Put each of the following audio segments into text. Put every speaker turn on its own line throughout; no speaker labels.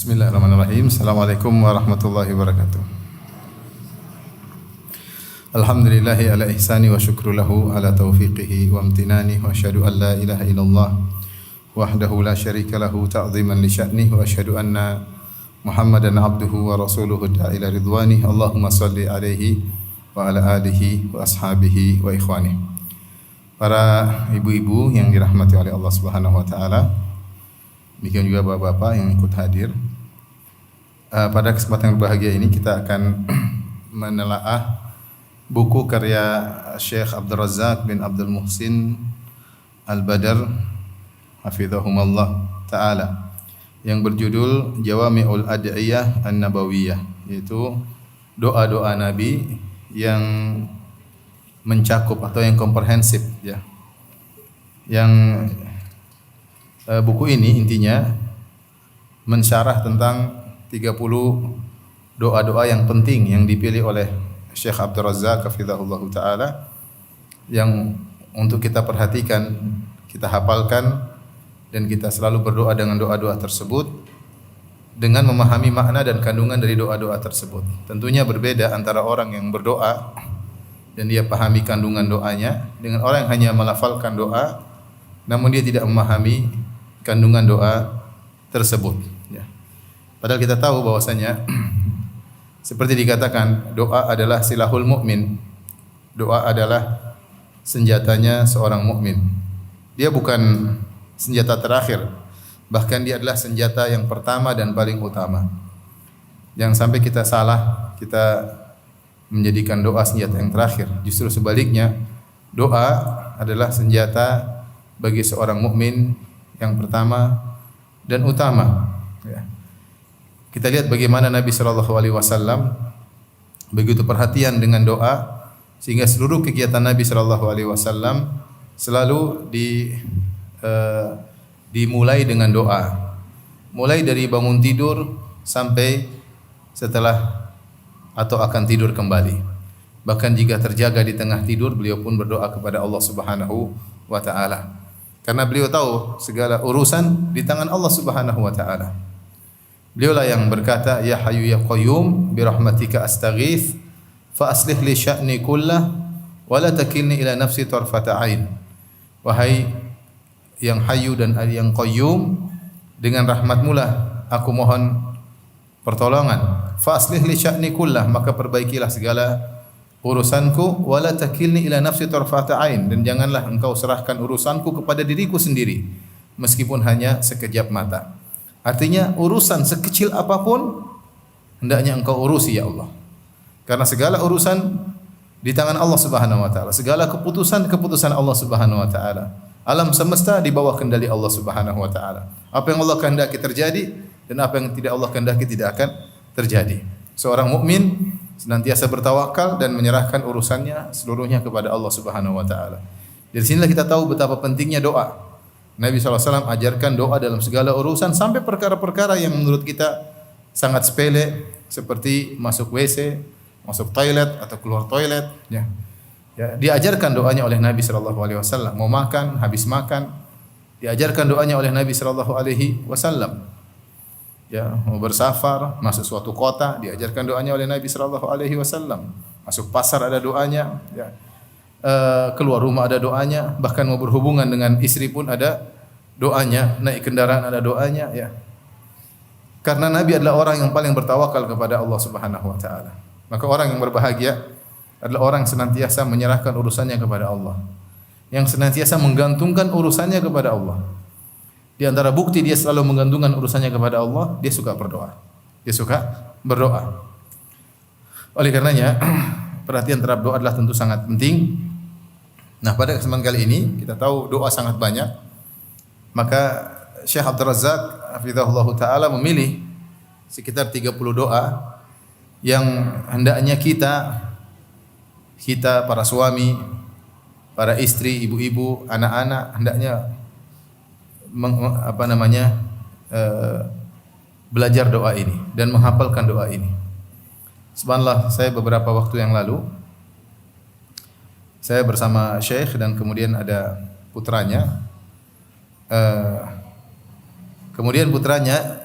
Bismillahirrahmanirrahim. Assalamualaikum warahmatullahi wabarakatuh. Alhamdulillahi ala ihsani wa syukru lahu ala taufiqihi wa amtinani wa asyhadu an la ilaha illallah wahdahu la syarika lahu ta'ziman li sya'nih wa asyhadu anna Muhammadan abduhu wa rasuluhu ila ridwani. Allahumma salli alaihi wa ala alihi wa ashabihi wa ikhwani. Para ibu-ibu yang dirahmati oleh Allah Subhanahu wa taala, demikian juga bapak-bapak yang ikut hadir. Pada kesempatan yang berbahagia ini kita akan menelaah buku karya Syekh Abdul Razak bin Abdul Muhsin Al-Badr hafidhahumallah ta'ala yang berjudul Jawami'ul Ad'iyah An-Nabawiyah, yaitu doa-doa Nabi yang mencakup atau yang komprehensif ya. Yang buku ini intinya mensyarah tentang 30 doa-doa yang penting yang dipilih oleh Syekh Abdul Razak hafizahullah taala yang untuk kita perhatikan, kita hafalkan dan kita selalu berdoa dengan doa-doa tersebut dengan memahami makna dan kandungan dari doa-doa tersebut. Tentunya berbeda antara orang yang berdoa dan dia pahami kandungan doanya dengan orang yang hanya melafalkan doa namun dia tidak memahami kandungan doa tersebut ya. Padahal kita tahu bahwasanya seperti dikatakan doa adalah silahul mukmin. Doa adalah senjatanya seorang mukmin. Dia bukan senjata terakhir, bahkan dia adalah senjata yang pertama dan paling utama. Jangan sampai kita salah, kita menjadikan doa senjata yang terakhir. Justru sebaliknya, doa adalah senjata bagi seorang mukmin yang pertama dan utama ya. Kita lihat bagaimana Nabi sallallahu alaihi wasallam begitu perhatian dengan doa sehingga seluruh kegiatan Nabi sallallahu alaihi wasallam selalu dimulai dengan doa. Mulai dari bangun tidur sampai setelah atau akan tidur kembali. Bahkan jika terjaga di tengah tidur, beliau pun berdoa kepada Allah Subhanahu wa taala. Karena beliau tahu segala urusan di tangan Allah Subhanahu wa taala. Beliaulah yang berkata, "Ya Hayyu ya Qayyum bi rahmatika astaghits fa aslih li sya'ni kullah wa la takilni ila nafsi tarfata ain." Wahai yang Hayyu dan yang Qayyum, dengan rahmat-Mu lah aku mohon pertolongan. Fa aslih li sya'ni kullah, maka perbaikilah segala urusanku, wa la takilni ila nafsi tarfata ain, dan janganlah engkau serahkan urusanku kepada diriku sendiri meskipun hanya sekejap mata. Artinya urusan sekecil apapun hendaknya engkau urusi ya Allah. Karena segala urusan di tangan Allah Subhanahu wa taala. Segala keputusan Allah Subhanahu wa taala. Alam semesta di bawah kendali Allah Subhanahu wa taala. Apa yang Allah kehendaki terjadi dan apa yang tidak Allah kehendaki tidak akan terjadi. Seorang mukmin senantiasa bertawakal dan menyerahkan urusannya seluruhnya kepada Allah Subhanahu wa taala. Dari sinilah kita tahu betapa pentingnya doa. Nabi SAW ajarkan doa dalam segala urusan sampai perkara-perkara yang menurut kita sangat sepele seperti masuk WC, masuk toilet atau keluar toilet ya. Ya, diajarkan doanya oleh Nabi SAW. Mau makan, habis makan, diajarkan doanya oleh Nabi SAW. Ya, mau bersafar, masuk suatu kota, diajarkan doanya oleh Nabi SAW. Masuk pasar ada doanya ya. Keluar rumah ada doanya, bahkan mau berhubungan dengan istri pun ada doanya, naik kendaraan ada doanya ya. Karena Nabi adalah orang yang paling bertawakal kepada Allah Subhanahu wa taala. Maka orang yang berbahagia adalah orang yang senantiasa menyerahkan urusannya kepada Allah, yang senantiasa menggantungkan urusannya kepada Allah. Di antara bukti dia selalu menggantungkan urusannya kepada Allah, dia suka berdoa. Dia suka berdoa. Oleh karenanya perhatian terhadap doa adalah tentu sangat penting. Nah, pada kesempatan kali ini kita tahu doa sangat banyak. Maka Syekh Abdul Razak hafizahullah taala memilih sekitar 30 doa yang hendaknya kita para suami, para istri, ibu-ibu, anak-anak hendaknya belajar doa ini dan menghafalkan doa ini. Subhanallah, saya beberapa waktu yang lalu saya bersama Syekh dan kemudian ada putranya. Kemudian putranya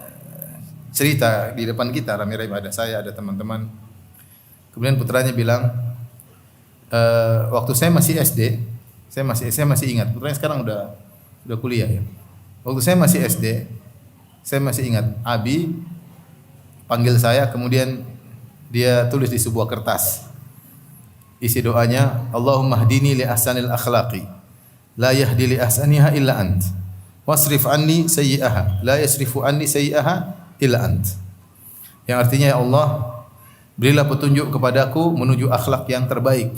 cerita di depan kita, rame-rame, ada saya, ada teman-teman. Kemudian putranya bilang, waktu saya masih SD, saya masih ingat. Putranya sekarang udah kuliah ya. Waktu saya masih SD, saya masih ingat. Abi panggil saya, kemudian dia tulis di sebuah kertas. Isi doanya, Allahumma hdini li ahsanil akhlaqi, la yahdi li ahsaniha illa ant. Wasrif anni sayyi'aha, la yasrifu anni sayyi'aha illa ant. Yang artinya, ya Allah, berilah petunjuk kepadaku menuju akhlak yang terbaik.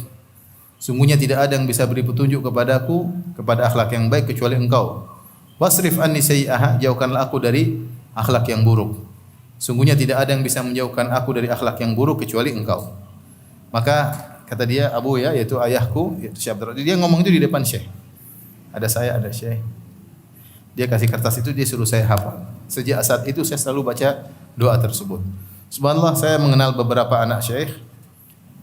Sungguhnya tidak ada yang bisa beri petunjuk kepadaku kepada akhlak yang baik kecuali Engkau. Wasrif anni sayyi'aha, jauhkanlah aku dari akhlak yang buruk. Sungguhnya tidak ada yang bisa menjauhkan aku dari akhlak yang buruk kecuali Engkau. Maka kata dia, Abu ya, yaitu ayahku, yaitu Syekh Abdul Razak. Dia ngomong itu di depan Syekh. Ada saya, ada Syekh. Dia kasih kertas itu, dia suruh saya hafal. Sejak saat itu saya selalu baca doa tersebut. Subhanallah, saya mengenal beberapa anak Syekh.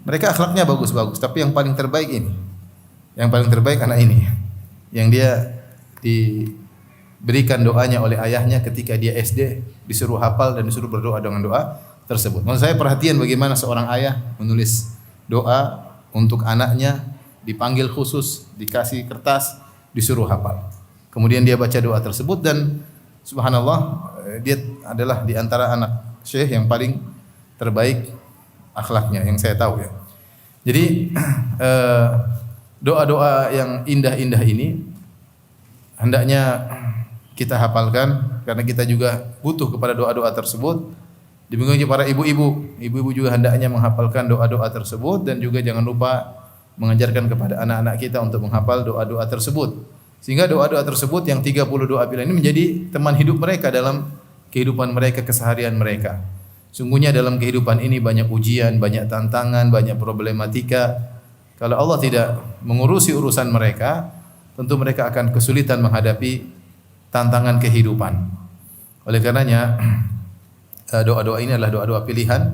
Mereka akhlaknya bagus-bagus, tapi yang paling terbaik ini. Yang paling terbaik anak ini. Yang dia diberikan doanya oleh ayahnya ketika dia SD, disuruh hafal dan disuruh berdoa dengan doa tersebut. Maksud saya perhatian bagaimana seorang ayah menulis doa untuk anaknya, dipanggil khusus, dikasih kertas, disuruh hafal. Kemudian dia baca doa tersebut dan subhanallah, dia adalah di antara anak Syekh yang paling terbaik akhlaknya yang saya tahu ya. Jadi doa-doa yang indah-indah ini hendaknya kita hafalkan karena kita juga butuh kepada doa-doa tersebut. Demikian juga para ibu-ibu juga hendaknya menghafalkan doa-doa tersebut dan juga jangan lupa mengajarkan kepada anak-anak kita untuk menghafal doa-doa tersebut. Sehingga doa-doa tersebut yang 30 doa pilihan ini menjadi teman hidup mereka dalam kehidupan mereka, keseharian mereka. Sungguhnya dalam kehidupan ini banyak ujian, banyak tantangan, banyak problematika. Kalau Allah tidak mengurusi urusan mereka, tentu mereka akan kesulitan menghadapi tantangan kehidupan. Oleh karenanya doa-doa ini adalah doa-doa pilihan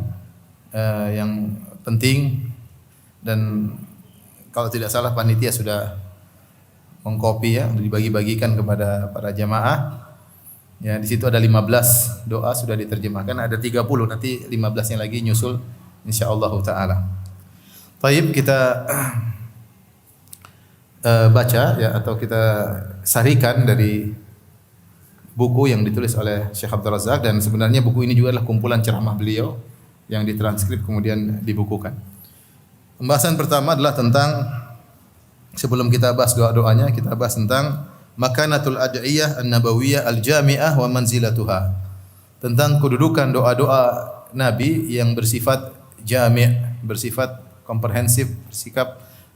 yang penting, dan kalau tidak salah panitia sudah mengkopi ya, dibagi-bagikan kepada para jamaah. Ya, di situ ada 15 doa sudah diterjemahkan, ada 30, nanti 15-nya lagi nyusul insyaallah taala. Baik, kita baca ya, atau kita sarikan dari buku yang ditulis oleh Syekh Abdul Razak, dan sebenarnya buku ini juga adalah kumpulan ceramah beliau yang ditranskrip kemudian dibukukan. Pembahasan pertama adalah tentang, sebelum kita bahas doa-doanya, kita bahas tentang makanatul ad'iyah an-nabawiyah al-jami'ah wa manzilatuha. Tentang kedudukan doa-doa Nabi yang bersifat jami', bersifat komprehensif,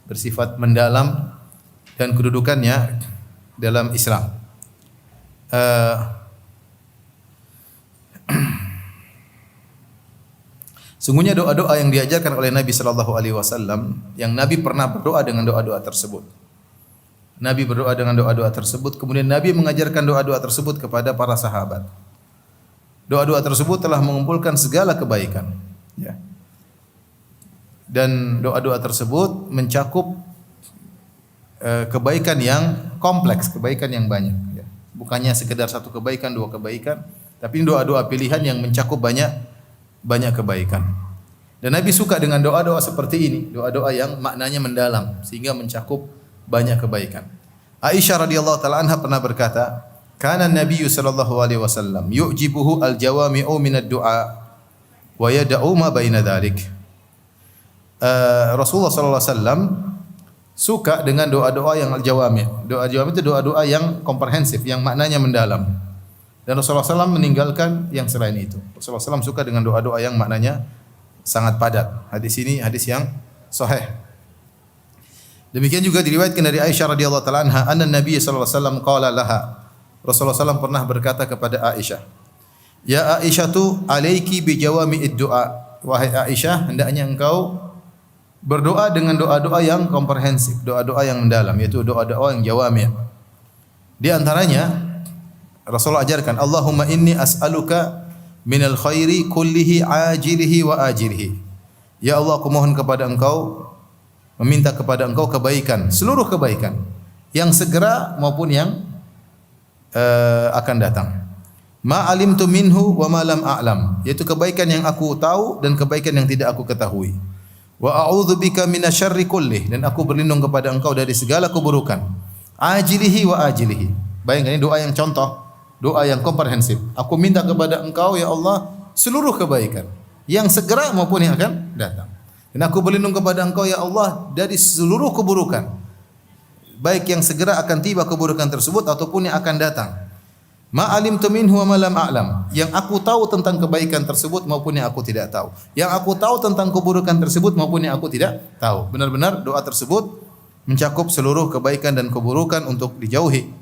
bersifat mendalam, dan kedudukannya dalam Islam. Sungguhnya doa-doa yang diajarkan oleh Nabi sallallahu alaihi wasallam, yang Nabi pernah berdoa dengan doa-doa tersebut. Nabi berdoa dengan doa-doa tersebut, kemudian Nabi mengajarkan doa-doa tersebut kepada para sahabat. Doa-doa tersebut telah mengumpulkan segala kebaikan, ya. Dan doa-doa tersebut mencakup kebaikan yang kompleks, kebaikan yang banyak, ya. Bukannya sekedar satu kebaikan, dua kebaikan, tapi doa-doa pilihan yang mencakup banyak kebaikan. Dan Nabi suka dengan doa-doa seperti ini, doa-doa yang maknanya mendalam sehingga mencakup banyak kebaikan. Aisyah radhiyallahu taala anha pernah berkata, "Kana an-nabiy sallallahu alaihi wasallam yu'jibuhu al-jawami'u min ad-du'a wa yad'u ma baina dzalik." Rasulullah sallallahu alaihi wasallam suka dengan doa-doa yang al-jawami'. Doa-jawami itu doa-doa yang komprehensif, yang maknanya mendalam. Dan Rasulullah SAW meninggalkan yang selain itu. Rasulullah SAW suka dengan doa-doa yang maknanya sangat padat. Hadis ini hadis yang sahih. Demikian juga diriwayatkan dari Aisyah radhiyallahu taala anha, anna Nabi sallallahu alaihi wasallam qala laha. Rasulullah SAW pernah berkata kepada Aisyah, "Ya Aisyatu, alaiki bi jawami'id du'a." Wahai Aisyah, hendaknya engkau berdoa dengan doa-doa yang komprehensif, doa-doa yang mendalam, yaitu doa-doa yang jawami'. Di antaranya Rasulullah ajarkan, Allahumma inni as'aluka minal khairi kullihi ajilihi wa ajilihi. Ya Allah, aku mohon kepada engkau, meminta kepada engkau kebaikan, seluruh kebaikan, yang segera maupun yang akan datang. ma alimtu minhu wa ma lam a'lam, yaitu kebaikan yang aku tahu dan kebaikan yang tidak aku ketahui. Wa a'udzubika minasyarri kullih, dan aku berlindung kepada Engkau dari segala keburukan, ajilihi wa ajilihi. Bayangkan ini doa yang contoh, doa yang komprehensif. Aku minta kepada Engkau ya Allah seluruh kebaikan yang segera maupun yang akan datang. Dan aku berlindung kepada Engkau ya Allah dari seluruh keburukan, baik yang segera akan tiba keburukan tersebut ataupun yang akan datang. Ma alimtu minhu wa ma lam a'lam, yang aku tahu tentang kebaikan tersebut maupun yang aku tidak tahu. Yang aku tahu tentang keburukan tersebut maupun yang aku tidak tahu. Benar-benar doa tersebut mencakup seluruh kebaikan dan keburukan untuk dijauhi.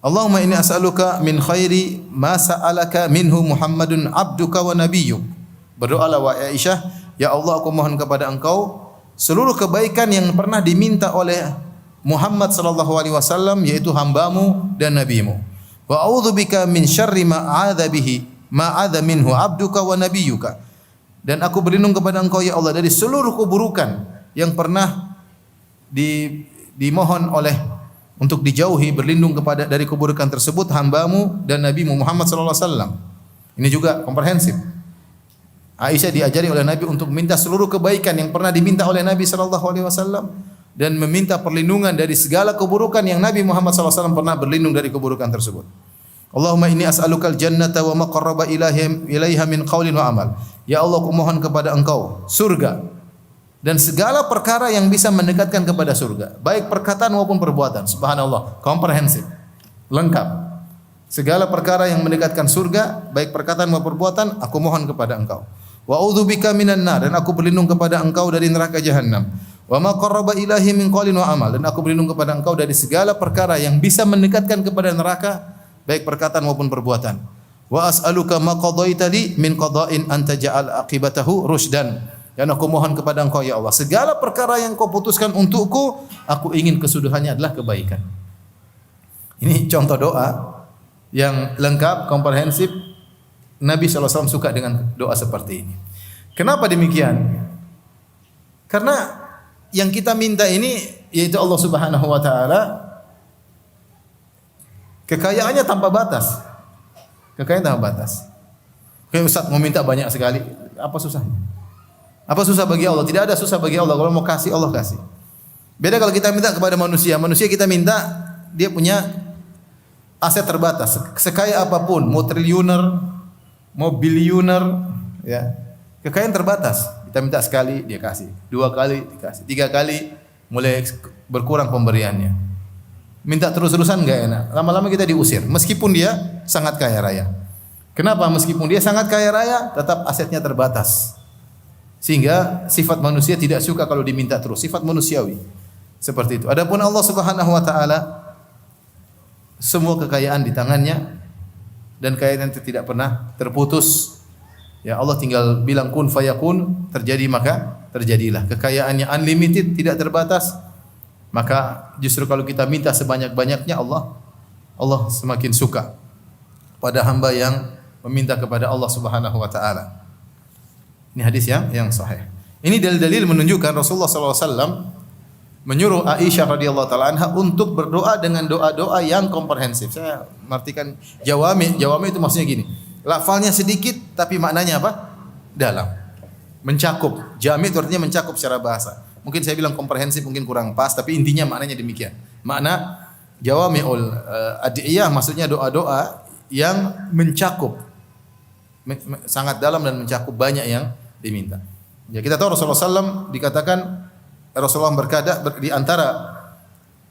Allahumma inni as'aluka min khairi ma sa'alaka minhu Muhammadun abduka wa nabiyyuk. Berdoalah wahai Aisyah, ya Allah aku mohon kepada Engkau seluruh kebaikan yang pernah diminta oleh Muhammad sallallahu alaihi wasallam, yaitu hambamu dan nabimu. Wa a'udzubika min syarri ma 'adza bihi ma 'adza minhu 'abduka wa nabiyyuka. Dan aku berlindung kepada Engkau ya Allah dari seluruh keburukan yang pernah dimohon oleh untuk dijauhi, berlindung kepada dari keburukan tersebut hambamu dan nabimu Muhammad sallallahu alaihi wasallam. Ini juga komprehensif. Aisyah diajari oleh Nabi untuk minta seluruh kebaikan yang pernah diminta oleh Nabi sallallahu alaihi wasallam dan meminta perlindungan dari segala keburukan yang Nabi Muhammad SAW pernah berlindung dari keburukan tersebut. Allahumma inni as'alukal jannata wa ma qarraba ilaiha min qaulin wa amal. Ya Allah, aku mohon kepada Engkau surga dan segala perkara yang bisa mendekatkan kepada surga, baik perkataan maupun perbuatan. Subhanallah, komprehensif, lengkap. Segala perkara yang mendekatkan surga, baik perkataan maupun perbuatan, aku mohon kepada Engkau. Wa a'udzubika minan nar, dan aku berlindung kepada Engkau dari neraka jahanam. Wa ma qarraba ilahi min qaulin wa amal, dan aku berlindung kepada Engkau dari segala perkara yang bisa mendekatkan kepada neraka, baik perkataan maupun perbuatan. Wa as'aluka ma qadaita li min qada'in anta ja'al aqibatahu rusydan, dan aku mohon kepada Engkau ya Allah segala perkara yang Kau putuskan untukku, aku ingin kesudahannya adalah kebaikan. Ini contoh doa yang lengkap, komprehensif. Nabi SAW suka dengan doa seperti ini. Kenapa demikian? Karena yang kita minta ini yaitu Allah Subhanahu wa taala kekayaannya tanpa batas. Kekayaan tanpa batas. Kayak Ustaz mau minta banyak sekali, apa susahnya? Apa susah bagi Allah? Tidak ada susah bagi Allah. Kalau mau kasih, Allah kasih. Beda kalau kita minta kepada manusia. Manusia kita minta, dia punya aset terbatas. Sekaya apapun, mau triliuner, mau biliuner, ya. Kekayaan terbatas. Kita minta sekali, dia kasih. 2 kali, dikasih. 3 kali, mulai berkurang pemberiannya. Minta terus-terusan enggak enak. Lama-lama kita diusir. Meskipun dia sangat kaya raya. Kenapa? Meskipun dia sangat kaya raya, tetap asetnya terbatas. Sehingga sifat manusia tidak suka kalau diminta terus. Sifat manusiawi. Seperti itu. Adapun Allah Subhanahu wa taala, semua kekayaan di tangannya dan kekayaan itu tidak pernah terputus. Ya Allah tinggal bilang kun fayakun, terjadi maka terjadilah. Kekayaannya unlimited, tidak terbatas. Maka justru kalau kita minta sebanyak-banyaknya, Allah semakin suka pada hamba yang meminta kepada Allah Subhanahu wa taala. Ini hadis yang sahih. Ini dalil-dalil menunjukkan Rasulullah SAW menyuruh Aisyah radhiyallahu taala anha untuk berdoa dengan doa-doa yang komprehensif. Saya mengartikan jawami itu maksudnya gini. Lafalnya sedikit tapi maknanya apa? Dalam. Mencakup. Jami itu artinya mencakup secara bahasa. Mungkin saya bilang komprehensif mungkin kurang pas, tapi intinya maknanya demikian. Makna jawami'ul ad'iyah maksudnya doa-doa yang mencakup sangat dalam dan mencakup banyak yang diminta. Ya, kita tahu Rasulullah SAW dikatakan Rasulullah berkata di antara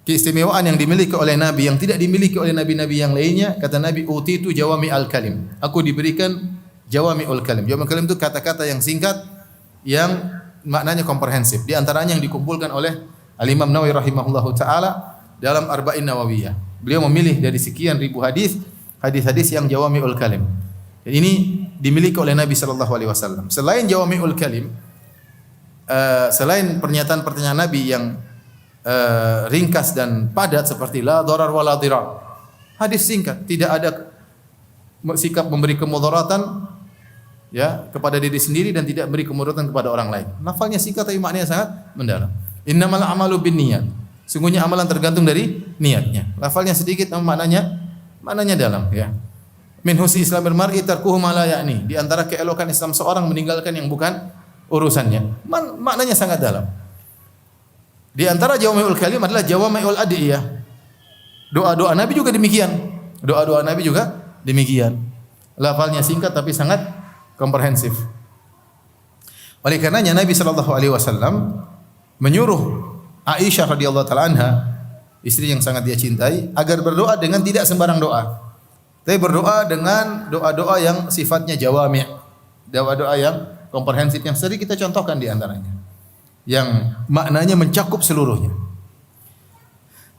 keistimewaan yang dimiliki oleh Nabi yang tidak dimiliki oleh nabi-nabi yang lainnya, kata Nabi, utitu jawami al-kalim. Aku diberikan jawami al-kalim. Jawami al-kalim itu kata-kata yang singkat yang maknanya komprehensif. Di antaranya yang dikumpulkan oleh Al-Imam Nawawi rahimahullahu taala dalam Arba'in Nawawiyah. Beliau memilih dari sekian ribu hadis-hadis yang jawami al-kalim. Dan ini dimiliki oleh Nabi sallallahu alaihi wasallam. Selain jawami al-kalim, selain pernyataan-pernyataan Nabi yang ringkas dan padat seperti la darar wa la dirar. Hadis singkat, tidak ada sikap memberi kemudaratan ya kepada diri sendiri dan tidak beri kemudaratan kepada orang lain. Lafalnya singkat tapi maknanya sangat mendalam. Innamal a'malu binniyat. Sungguhnya amalan tergantung dari niatnya. Lafalnya sedikit namun maknanya dalam ya. Min husni islamil mar'i tarkuhu ma la ya'ni. Di antara keelokan Islam seorang meninggalkan yang bukan urusannya. Maknanya sangat dalam. Di antara jawami'ul kalim adalah jawami'ul adiyah. Doa-doa Nabi juga demikian. Doa-doa Nabi juga demikian. Lafalnya singkat tapi sangat komprehensif. Oleh karenanya Nabi sallallahu alaihi wasallam menyuruh Aisyah radhiyallahu taala anha, istri yang sangat dia cintai, agar berdoa dengan tidak sembarang doa. Tapi berdoa dengan doa-doa yang sifatnya jawami', doa-doa yang komprehensif yang sering kita contohkan di antaranya, yang maknanya mencakup seluruhnya.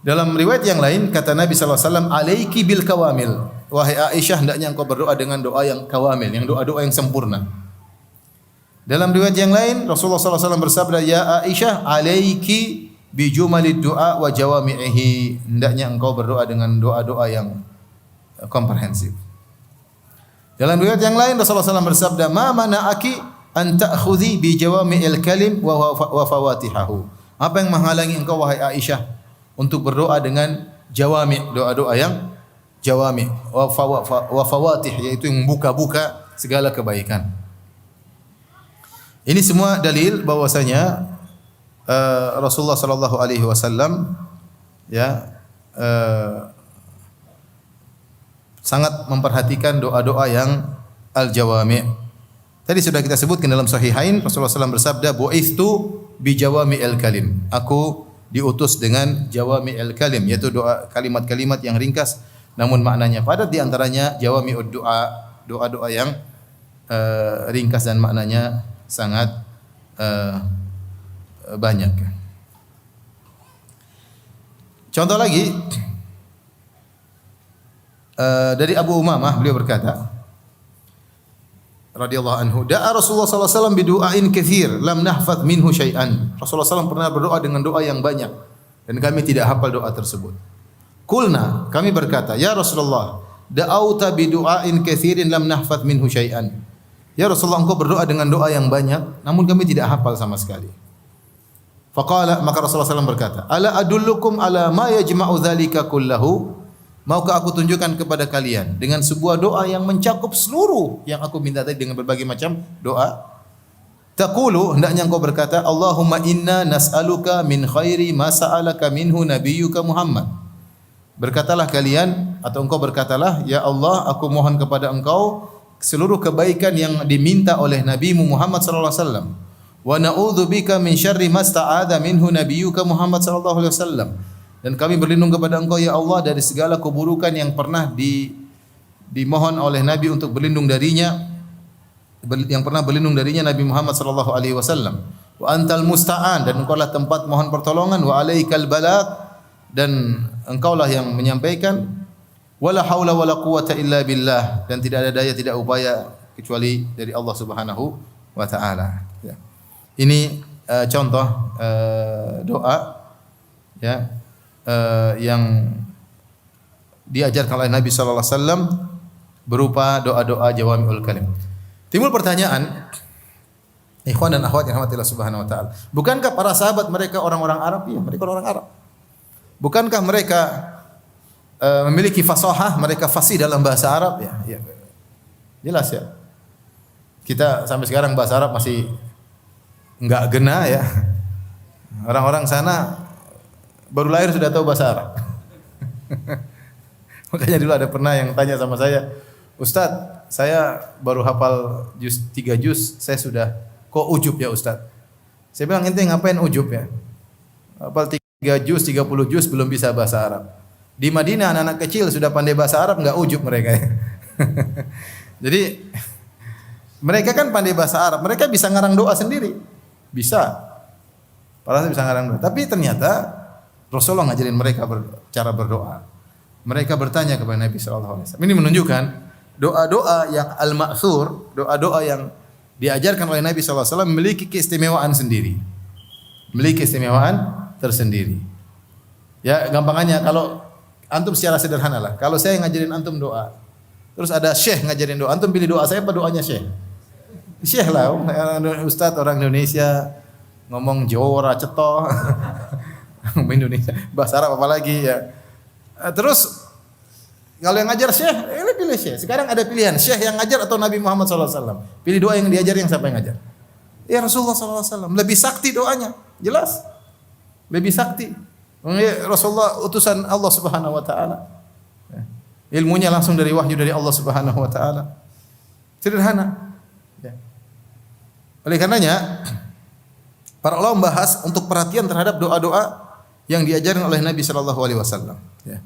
Dalam riwayat yang lain kata Nabi sallallahu alaihi wasallam, "Alaiki bil kawamil." Wahai Aisyah, hendaknya engkau berdoa dengan doa yang kawamil, yang doa-doa yang sempurna. Dalam riwayat yang lain Rasulullah sallallahu alaihi wasallam bersabda, "Ya Aisyah, alaiki bi jumalid du'a wa jawami'ihi." Hendaknya engkau berdoa dengan doa-doa yang komprehensif. Dalam riwayat yang lain Rasulullah SAW bersabda, "Ma mana'aki an ta'khudhi bi jawami'il kalim wa fawatihahu." Apa yang menghalangi engkau wahai Aisyah untuk berdoa dengan jawami', doa-doa yang jawami' wa fawatih, yaitu yang membuka-buka segala kebaikan. Ini semua dalil bahwasanya Rasulullah sallallahu alaihi wasallam sangat memperhatikan doa-doa yang al-jawami'. Tadi sudah kita sebutkan dalam sahihain, Rasulullah SAW bersabda, "Bu'ithu bi jawami'il kalim." Aku diutus dengan jawami'il kalim, yaitu doa kalimat-kalimat yang ringkas namun maknanya padat, di antaranya jawami'ud du'a, doa-doa yang ringkas dan maknanya sangat banyak. Contoh lagi dari Abu Umamah, beliau berkata radhiyallahu anhu, da'a Rasulullah sallallahu alaihi wasallam bidu'ain katsir lam nahfaz minhu syai'an. Rasulullah SAW pernah berdoa dengan doa yang banyak dan kami tidak hafal doa tersebut. Kulna, kami berkata, ya Rasulullah, da'auta bidu'ain katsirin lam nahfaz minhu syai'an. Ya Rasulullah, engkau berdoa dengan doa yang banyak namun kami tidak hafal sama sekali. Faqala, maka Rasulullah SAW berkata, ala adullukum ala ma yajma'u dzalika kullahu. Maukah aku tunjukkan kepada kalian dengan sebuah doa yang mencakup seluruh yang aku minta tadi dengan berbagai macam doa? Taqulu, hendaknya engkau berkata, Allahumma inna nas'aluka min khairi ma sa'alaka minhu nabiyyuka Muhammad. Berkatalah kalian atau engkau berkatalah, ya Allah, aku mohon kepada engkau seluruh kebaikan yang diminta oleh Nabimu Muhammad sallallahu alaihi wasallam. Wa na'udzubika min syarri ma sta'adha minhu nabiyyuka Muhammad sallallahu alaihi wasallam. Dan kami berlindung kepada engkau ya Allah dari segala keburukan yang pernah dimohon oleh Nabi untuk berlindung darinya, yang pernah berlindung darinya Nabi Muhammad sallallahu alaihi wasallam. Wa antal musta'an, dan engkaulah tempat mohon pertolongan. Wa alaikal balagh, dan engkaulah yang menyampaikan. Wala haula wala quwata illa billah, dan tidak ada daya tidak upaya kecuali dari Allah Subhanahu wa taala. Ya. Ini contoh doa ya yang diajarkan oleh Nabi sallallahu alaihi wasallam berupa doa-doa jawami'ul kalim. Timbul pertanyaan, ikhwan dan akhwat yang rahmatillah subhanahu wa taala, bukankah para sahabat mereka orang-orang Arab? Iya, mereka orang Arab. Bukankah mereka memiliki fasahah, mereka fasih dalam bahasa Arab? Ya, ya. Jelas ya. Kita sampai sekarang bahasa Arab masih enggak gena ya. Orang-orang sana baru lahir sudah tahu bahasa Arab. Makanya dulu ada pernah yang tanya sama saya, Ustadz, saya baru hafal 3 juz, saya sudah kok ujub ya Ustadz. Saya bilang, ente ngapain ujub ya? Hafal 3 juz, 30 juz belum bisa bahasa Arab. Di Madinah anak-anak kecil sudah pandai bahasa Arab, enggak ujub mereka. Jadi mereka kan pandai bahasa Arab, mereka bisa ngarang doa sendiri. Bisa. Para bisa ngarang doa. Tapi ternyata Rasulullah ngajarin mereka cara berdoa. Mereka bertanya kepada Nabi sallallahu alaihi wasallam. Ini menunjukkan doa-doa yang al-ma'thur, doa-doa yang diajarkan oleh Nabi sallallahu alaihi wasallam memiliki keistimewaan sendiri. Memiliki keistimewaan tersendiri. Ya, gampangannya kalau antum secara sederhana lah. Kalau saya ngajarin antum doa, terus ada syekh ngajarin doa, antum pilih doa saya apa doanya syekh? Syekh lah, Ustaz orang Indonesia ngomong Jawa cetoh. Indonesia, bahasa Arab apalagi ya. Terus kalau yang ngajar syekh, pilih syekh. Sekarang ada pilihan, syekh yang ngajar atau Nabi Muhammad SAW. Pilih doa yang diajar, yang siapa yang ngajar? Ya Rasulullah SAW. Lebih sakti doanya, jelas. Lebih sakti. Rasulullah utusan Allah Subhanahu wa taala. Ilmunya langsung dari wahyu dari Allah Subhanahu wa taala. Sederhana. Ya. Oleh karenanya para ulama membahas untuk perhatian terhadap doa-doa yang diajarkan oleh Nabi sallallahu alaihi wasallam. Ya.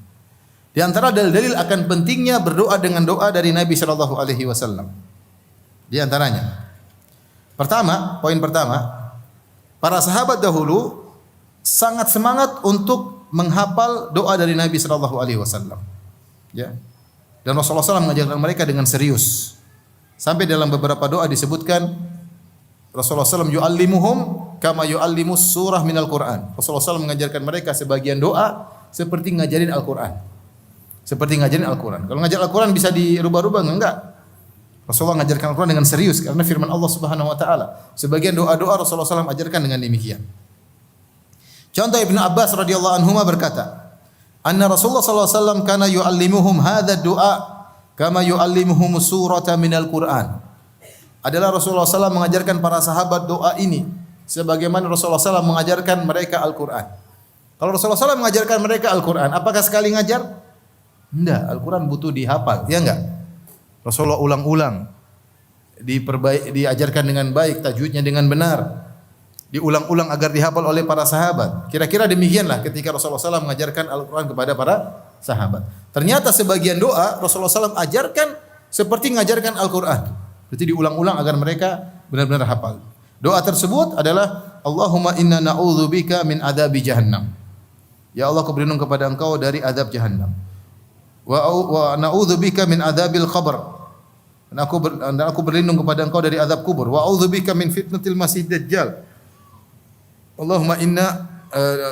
Di antara dalil-dalil akan pentingnya berdoa dengan doa dari Nabi sallallahu alaihi wasallam. Di antaranya. Pertama, poin pertama, para sahabat dahulu sangat semangat untuk menghafal doa dari Nabi sallallahu alaihi wasallam. Ya. Dan Rasulullah SAW mengajarkan mereka dengan serius. Sampai dalam beberapa doa disebutkan Rasulullah SAW yu'allimuhum kama yu'allimus surah minal Qur'an. Rasulullah SAW mengajarkan mereka sebagian doa seperti ngajarin Al-Qur'an. Seperti ngajarin Al-Qur'an. Kalau ngajar Al-Qur'an bisa dirubah-rubah enggak? Rasulullah mengajarkan Al-Qur'an dengan serius karena firman Allah Subhanahu wa taala. Sebagian doa-doa Rasulullah SAW ajarkan dengan demikian. Contoh Ibnu Abbas radhiyallahu anhuma berkata, anna Rasulullah sallallahu alaihi wasallam kana yu'allimuhum hadha du'a kama yu'allimuhum surata minal Qur'an. Adalah Rasulullah SAW mengajarkan para sahabat doa ini sebagaimana Rasulullah SAW mengajarkan mereka Al-Qur'an. Kalau Rasulullah SAW mengajarkan mereka Al-Qur'an, apakah sekali ngajar? Enggak, Al-Qur'an butuh dihafal, ya enggak? Rasulullah ulang-ulang, diajarkan dengan baik, tajwidnya dengan benar, diulang-ulang agar dihafal oleh para sahabat. Kira-kira demikianlah ketika Rasulullah SAW mengajarkan Al-Quran kepada para sahabat. Ternyata sebagian doa Rasulullah SAW ajarkan seperti mengajarkan Al-Quran. Berarti diulang-ulang agar mereka benar-benar hafal. Doa tersebut adalah Allahumma inna na'udzubika min adabi jahannam. Ya Allah, aku berlindung kepada Engkau dari adab jahannam. Wa na'udzubika min adabil qabr. Dan aku berlindung kepada Engkau dari adab kubur. Wa a'udzubika min fitnatil masih dajjal. Allahumma inna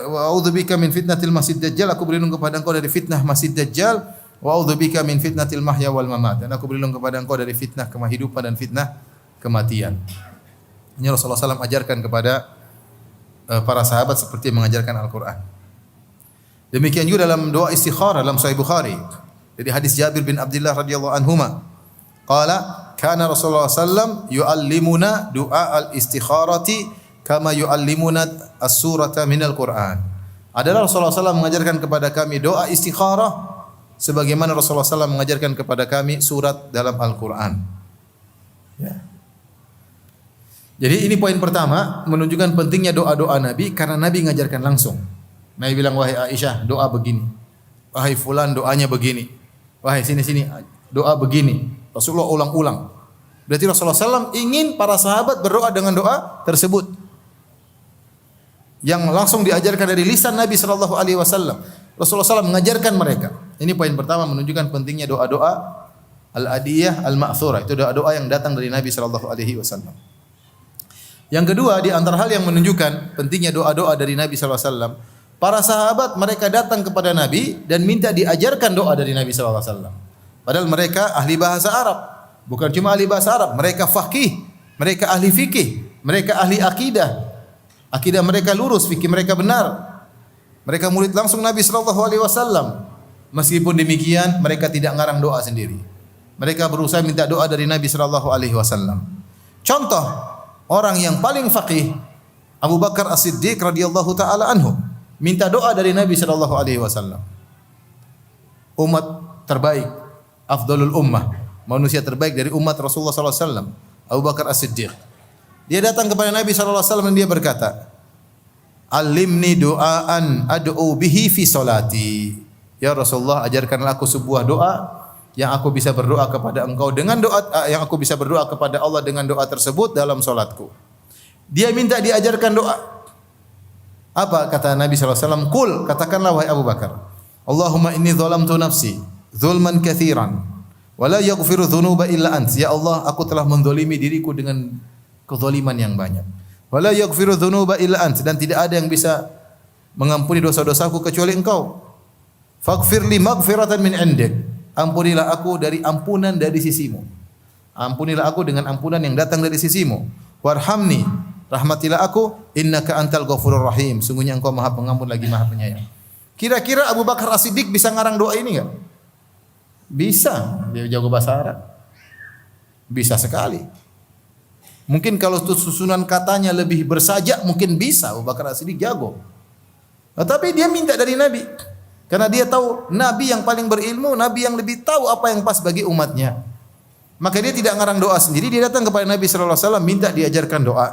wa a'udzubika min fitnatil masih dajjal. Aku berlindung kepada Engkau dari fitnah masih dajjal. Wa a'udzubika min fitnatil mahya wal mamat. Dan aku berlindung kepada Engkau dari fitnah kehidupan dan fitnah kematian. Ini Rasulullah SAW ajarkan kepada para sahabat seperti mengajarkan Al-Quran. Demikian juga dalam doa istikharah dalam Sahih Bukhari. Dari hadis Jabir bin Abdullah radhiyallahu anhuma. Qala kana Rasulullah SAW yu'allimuna du'a al-istikharati kama yu'allimuna as-surata minal Qur'an. Adalah Rasulullah SAW mengajarkan kepada kami doa istikharah sebagaimana Rasulullah SAW mengajarkan kepada kami surat dalam Al-Qur'an. Ya. Jadi ini poin pertama menunjukkan pentingnya doa-doa Nabi karena Nabi mengajarkan langsung. Nabi bilang, wahai Aisyah, doa begini. Wahai fulan, doanya begini. Wahai sini doa begini. Rasulullah ulang-ulang. Berarti Rasulullah SAW ingin para sahabat berdoa dengan doa tersebut yang langsung diajarkan dari lisan Nabi sallallahu alaihi wasallam. Rasulullah SAW mengajarkan mereka. Ini poin pertama menunjukkan pentingnya doa-doa al-adiyah al-ma'thurah. Itu doa-doa yang datang dari Nabi sallallahu alaihi wasallam. Yang kedua, di antara hal yang menunjukkan pentingnya doa-doa dari Nabi sallallahu alaihi wasallam, para sahabat mereka datang kepada Nabi dan minta diajarkan doa dari Nabi sallallahu alaihi wasallam. Padahal mereka ahli bahasa Arab. Bukan cuma ahli bahasa Arab, mereka faqih, mereka ahli fikih, mereka ahli akidah. Akidah mereka lurus, fikih mereka benar. Mereka murid langsung Nabi sallallahu alaihi wasallam. Meskipun demikian, mereka tidak ngarang doa sendiri. Mereka berusaha minta doa dari Nabi sallallahu alaihi wasallam. Contoh orang yang paling faqih, Abu Bakar As-Siddiq radhiyallahu taala anhu, minta doa dari Nabi sallallahu alaihi wasallam. Umat terbaik, afdalul ummah, manusia terbaik dari umat Rasulullah sallallahu alaihi wasallam, Abu Bakar As-Siddiq. Dia datang kepada Nabi sallallahu alaihi wasallam dan dia berkata, "Alimni du'aan ad'u bihi fi salati." Ya Rasulullah, ajarkanlah aku sebuah doa yang aku bisa berdoa kepada Engkau dengan doa yang aku bisa berdoa kepada Allah dengan doa tersebut dalam salatku. Dia minta diajarkan doa. Apa kata Nabi sallallahu alaihi wasallam? Qul, katakanlah wahai Abu Bakar, Allahumma inni zalamtu nafsi zulman katsiran wa la yaghfiru dzunuba illa ant. Ya Allah, aku telah menzalimi diriku dengan kezaliman yang banyak. Wa la yaghfiru dzunuba illa ant, dan tidak ada yang bisa mengampuni dosa-dosaku kecuali Engkau. Faghfirli maghfiratan min indik. Ampunilah aku dari ampunan dari sisimu. Ampunilah aku dengan ampunan yang datang dari sisimu. Warhamni, rahmatilah aku, innaka antal ghafurur rahim. Sungguhnya Engkau Maha Pengampun lagi Maha Penyayang. Kira-kira Abu Bakar As-Siddiq bisa ngarang doa ini enggak? Bisa, dia jago bahasa Arab. Bisa sekali. Mungkin kalau susunan katanya lebih bersajak mungkin bisa. Abu Bakar As-Siddiq jago. Tapi dia minta dari Nabi. Karena dia tahu Nabi yang paling berilmu, Nabi yang lebih tahu apa yang pas bagi umatnya. Maka dia tidak ngarang doa sendiri, dia datang kepada Nabi sallallahu alaihi wasallam minta diajarkan doa.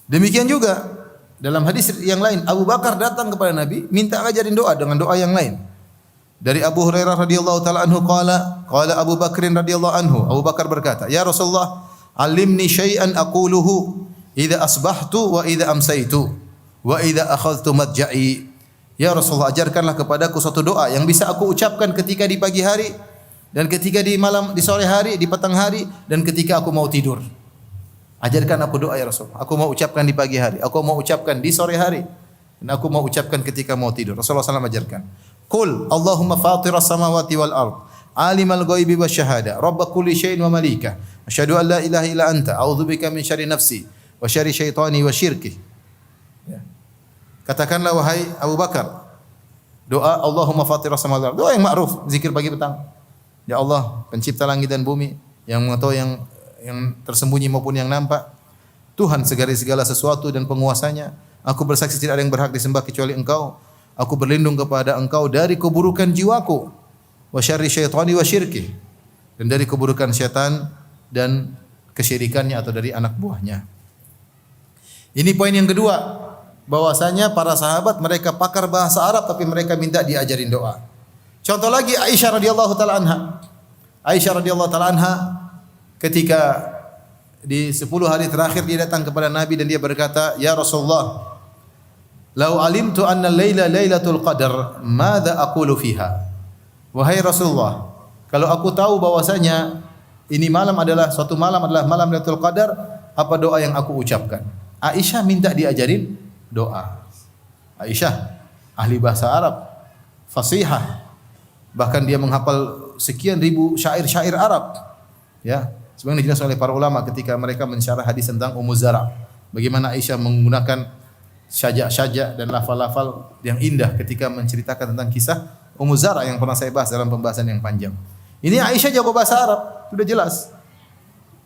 Demikian juga dalam hadis yang lain, Abu Bakar datang kepada Nabi minta ajarin doa dengan doa yang lain. Dari Abu Hurairah radhiyallahu taala anhu qala Abu Bakrin radhiyallahu anhu, Abu Bakar berkata, "Ya Rasulullah, alimni syai'an aquluhu idza asbahtu wa idza amsaitu wa idza akhadhtu madja'i." Ya Rasulullah, ajarkanlah kepadaku suatu doa yang bisa aku ucapkan ketika di pagi hari dan ketika di malam, di sore hari, di petang hari dan ketika aku mau tidur. Ajarkan aku doa ya Rasul. Aku mau ucapkan di pagi hari, aku mau ucapkan di sore hari dan aku mau ucapkan ketika mau tidur. Rasulullah SAW ajarkan. Qul Allahumma fatiras samawati wal ard, alimal ghaibi wasyahada, rabb kulli syai'in wa malika. Asyhadu an la ilaha illa anta, a'udzubika min syarri nafsi wa syarri syaitani wa syirki. Ya. Katakanlah wahai Abu Bakar, doa Allahumma fatiras samawati wal ard, doa yang ma'ruf, zikir pagi petang. Ya Allah, pencipta langit dan bumi, yang mengetahui yang tersembunyi maupun yang nampak, Tuhan segala sesuatu dan penguasanya. Aku bersaksi tidak ada yang berhak disembah kecuali Engkau. Aku berlindung kepada Engkau dari keburukan jiwaku, wa syarri syaitani wa syirki, dan dari keburukan syaitan dan kesyirikannya atau dari anak buahnya. Ini poin yang kedua, bahwasanya para sahabat mereka pakar bahasa Arab tapi mereka minta diajarin doa. Contoh lagi Aisyah radhiyallahu taala anha. Aisyah radhiyallahu taala anha ketika di 10 hari terakhir dia datang kepada Nabi dan dia berkata, "Ya Rasulullah, lau alimtu anna al-laila lailatul qadar, madza aqulu fiha?" Wahai Rasulullah, kalau aku tahu bahwasanya ini malam adalah suatu malam adalah malam Lailatul Qadar, apa doa yang aku ucapkan? Aisyah minta diajarin doa. Aisyah ahli bahasa Arab, fasihah. Bahkan dia menghafal sekian ribu syair-syair Arab. Ya, sebagaimana dijelaskan oleh para ulama ketika mereka mensyarah hadis tentang Ummu Zara. Bagaimana Aisyah menggunakan sajak-sajak dan lafal-lafal yang indah ketika menceritakan tentang kisah Ummu Zara yang pernah saya bahas dalam pembahasan yang panjang. Ini Aisyah jago bahasa Arab, sudah jelas.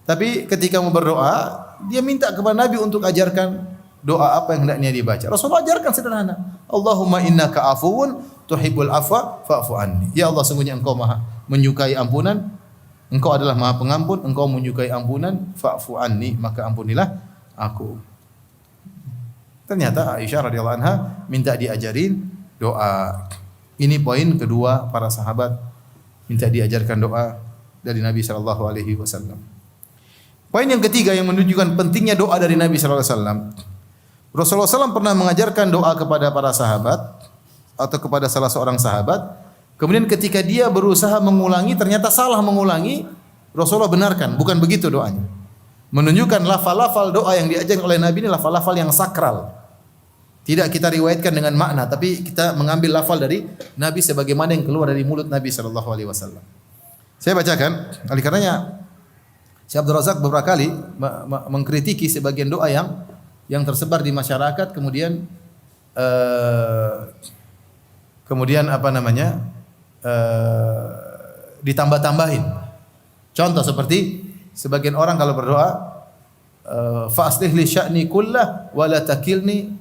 Tapi ketika mau berdoa, dia minta kepada Nabi untuk ajarkan doa apa yang hendaknya dibaca. Rasulullah ajarkan sederhana. Allahumma innaka afuwun tuhibbul afwa fa'fu anni. Ya Allah, sungguhnya Engkau Maha menyukai ampunan. Engkau adalah Maha Pengampun, Engkau menyukai ampunan, fa'fu anni, maka ampunilah aku. Ternyata Aisyah radhiyallahu anha minta diajarin doa. Ini poin kedua, para sahabat minta diajarkan doa dari Nabi sallallahu alaihi wasallam. Poin yang ketiga yang menunjukkan pentingnya doa dari Nabi sallallahu alaihi wasallam. Rasulullah SAW pernah mengajarkan doa kepada para sahabat atau kepada salah seorang sahabat. Kemudian ketika dia berusaha mengulangi, ternyata salah mengulangi, Rasulullah benarkan, bukan begitu doanya. Menunjukkan lafal-lafal doa yang diajarkan oleh Nabi ini lafal-lafal yang sakral. Tidak kita riwayatkan dengan makna, tapi kita mengambil lafal dari Nabi sebagaimana yang keluar dari mulut Nabi sallallahu alaihi wasallam. Saya bacakan, oleh karenanya Syekh Abdul Razak beberapa kali mengkritiki sebagian doa yang tersebar di masyarakat, kemudian ditambah-tambahin. Contoh seperti sebagian orang kalau berdoa, fa aslih li sya'ni kullah wa la takilni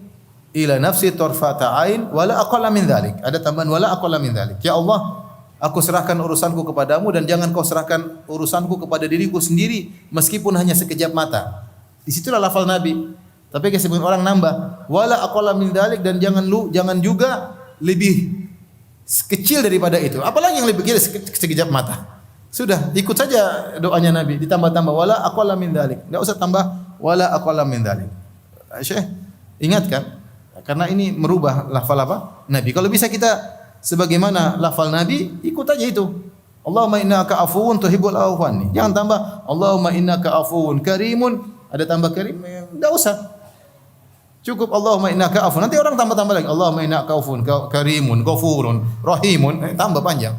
ila nafsi tarfata ain wa la aqalla min dzalik. Ada tambahan wa la aqalla min dzalik. Ya Allah, aku serahkan urusanku kepadamu dan jangan kau serahkan urusanku kepada diriku sendiri meskipun hanya sekejap mata. Di situlah lafal Nabi. Tapi sebagian orang nambah wala aqalla min dzalik, dan jangan juga lebih kecil daripada itu. Apalagi yang lebih kecil sekejap mata. Sudah, ikut saja doanya Nabi, ditambah-tambah wala aqalla min dzalik. Enggak usah tambah wala aqalla min dzalik. Syekh, ingatkan karena ini merubah lafal apa? Nabi. Kalau bisa kita sebagaimana lafal Nabi, ikut aja itu. Allahumma innaka afuwun tuhibbul afwa anni. Jangan tambah Allahumma innaka afuwun karimun, ada tambah karim, enggak usah. Cukup Allahumma innaka afuwun. Nanti orang tambah-tambah lagi. Allahumma innaka afuwun karimun, ghafurun, rahimun, tambah panjang.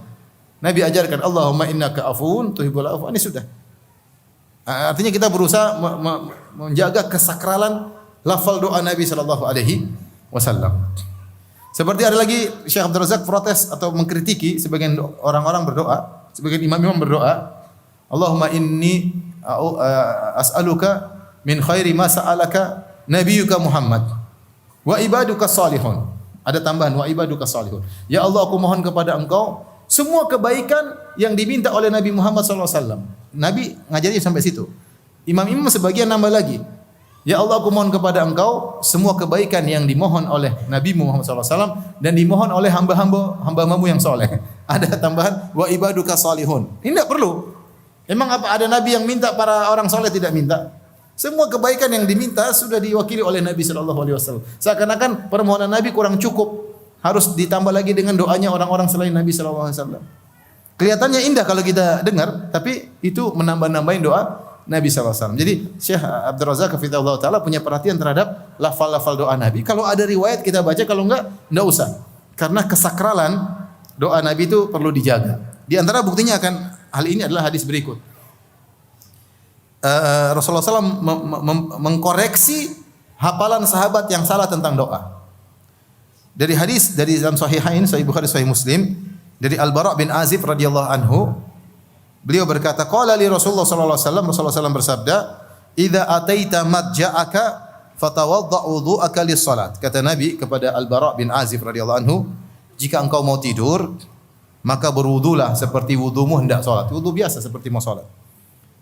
Nabi ajarkan Allahumma innaka afuwun tuhibbul afwa anni, sudah. Artinya kita berusaha menjaga kesakralan lafal doa Nabi sallallahu alaihi wasallam. Seperti ada lagi Syekh Abdul Razak protes atau mengkritiki sebagian orang-orang berdoa, sebagian imam-imam berdoa, Allahumma inni as'aluka min khairi ma sa'alaka nabiyyuka Muhammad wa ibaduka salihun. Ada tambahan wa ibaduka salihun. Ya Allah, aku mohon kepada Engkau semua kebaikan yang diminta oleh Nabi Muhammad sallallahu alaihi wasallam. Nabi ngajarnya sampai situ. Imam-imam sebagian nambah lagi. Ya Allah, aku mohon kepada Engkau semua kebaikan yang dimohon oleh Nabi Muhammad SAW dan dimohon oleh hamba-hambamu yang soleh. Ada tambahan wa ibaduka salihun. Ini tidak perlu. Emang apa ada Nabi yang minta para orang soleh tidak minta? Semua kebaikan yang diminta sudah diwakili oleh Nabi SAW. Seakan-akan permohonan Nabi kurang cukup. Harus ditambah lagi dengan doanya orang-orang selain Nabi SAW. Kelihatannya indah kalau kita dengar, tapi itu menambah-nambahin doa Nabi SAW. Jadi Syekh Abdul Razak hafizahullah taala punya perhatian terhadap lafal-lafal doa Nabi. Kalau ada riwayat kita baca, kalau enggak usah. Karena kesakralan doa Nabi itu perlu dijaga. Di antara buktinya akan hal ini adalah hadis berikut. Rasulullah SAW mengkoreksi hafalan sahabat yang salah tentang doa. Dari hadis dari dalam Sahihain, Sahih Bukhari, Sahih Muslim, dari Al-Bara' bin Azib radhiyallahu anhu, beliau berkata, qala li Rasulullah sallallahu alaihi wasallam, Rasulullah SAW bersabda, "Idza ataita madja'aka fatawadda' wudhu'aka lis-salat." Kata Nabi kepada Al-Bara' bin Azib radhiyallahu anhu, jika engkau mau tidur, maka berwudulah seperti wudumu hendak salat. Wudu biasa seperti mau salat.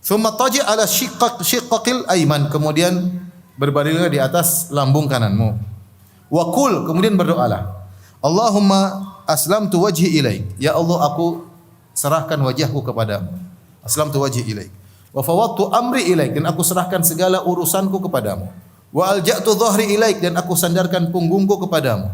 Tsumma taji' ala shiqqaqil ayman, kemudian berbaringlah di atas lambung kananmu. Wa qul, kemudian berdoalah. Allahumma aslamtu wajhi ilaik. Ya Allah, aku serahkan wajahku kepadamu. Aslamtu wajhi ilaik. Wa fawwadtu amri ilaik, dan aku serahkan segala urusanku kepadamu. Wa alja'tu dhahri ilaik, dan aku sandarkan punggungku kepadamu.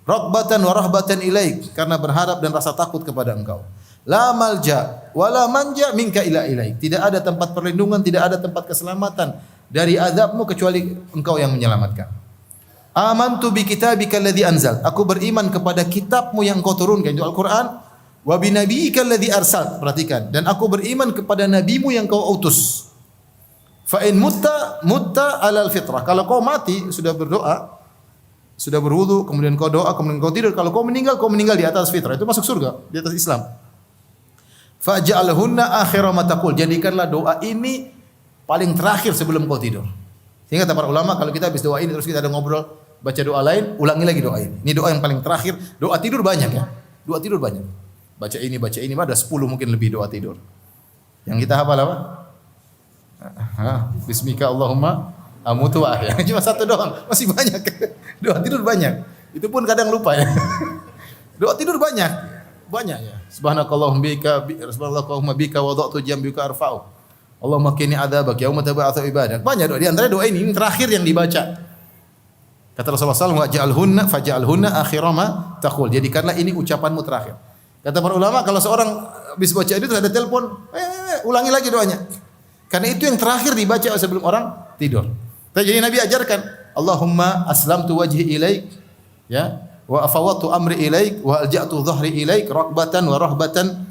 Raghbatan wa rahbatan ilaik, karena berharap dan rasa takut kepada Engkau. La malja wa la manja minka ila ilaik. Tidak ada tempat perlindungan, tidak ada tempat keselamatan dari azabmu kecuali Engkau yang menyelamatkan. Amantu bi kitabika alladhi anzal. Aku beriman kepada kitabmu yang Engkau turunkan, itu Al-Qur'an. Wa bi nabiyyika alladhi arsal. Perhatikan, dan aku beriman kepada nabimu yang Kau utus. Fa in mutta alal fitrah. Kalau kau mati sudah berdoa, sudah berwudu, kemudian kau doa, kemudian kau tidur, kalau kau meninggal di atas fitrah, itu masuk surga, di atas Islam. Faj'alhunna akhira ma taqul. Jadikanlah doa ini paling terakhir sebelum kau tidur. Sehingga kata para ulama, kalau kita habis doa ini terus kita ada ngobrol, baca doa lain, ulangi lagi doa ini. Ini doa yang paling terakhir. Doa tidur banyak ya. Doa tidur banyak. Baca ini, ada 10 mungkin lebih doa tidur. Yang kita hafal apa? Bismika Allahumma amutu wa ahya. Cuma satu doang, masih banyak. Doa tidur banyak. Itu pun kadang lupa ya. Doa tidur banyak. Banyak ya. Subhanakallahumma bika wada'tu jambika arfa'u. Allahumma qini adzabak yauma tab'atsu ibadak. Banyak doa. Di antara doa ini terakhir yang dibaca. Kata Rasulullah SAW, faj'alhunna akhira ma taqul. Jadikanlah ini ucapanmu terakhir. Kata para ulama, kalau seorang habis baca itu terus ada telepon, ulangi lagi doanya. Karena itu yang terakhir dibaca sebelum orang tidur. Jadi Nabi ajarkan, Allahumma aslamtu wajhi ilaik, ya, wa afawatu amri ilaik, wa alja'tu dhahri ilaik, raghbatan wa rahbatan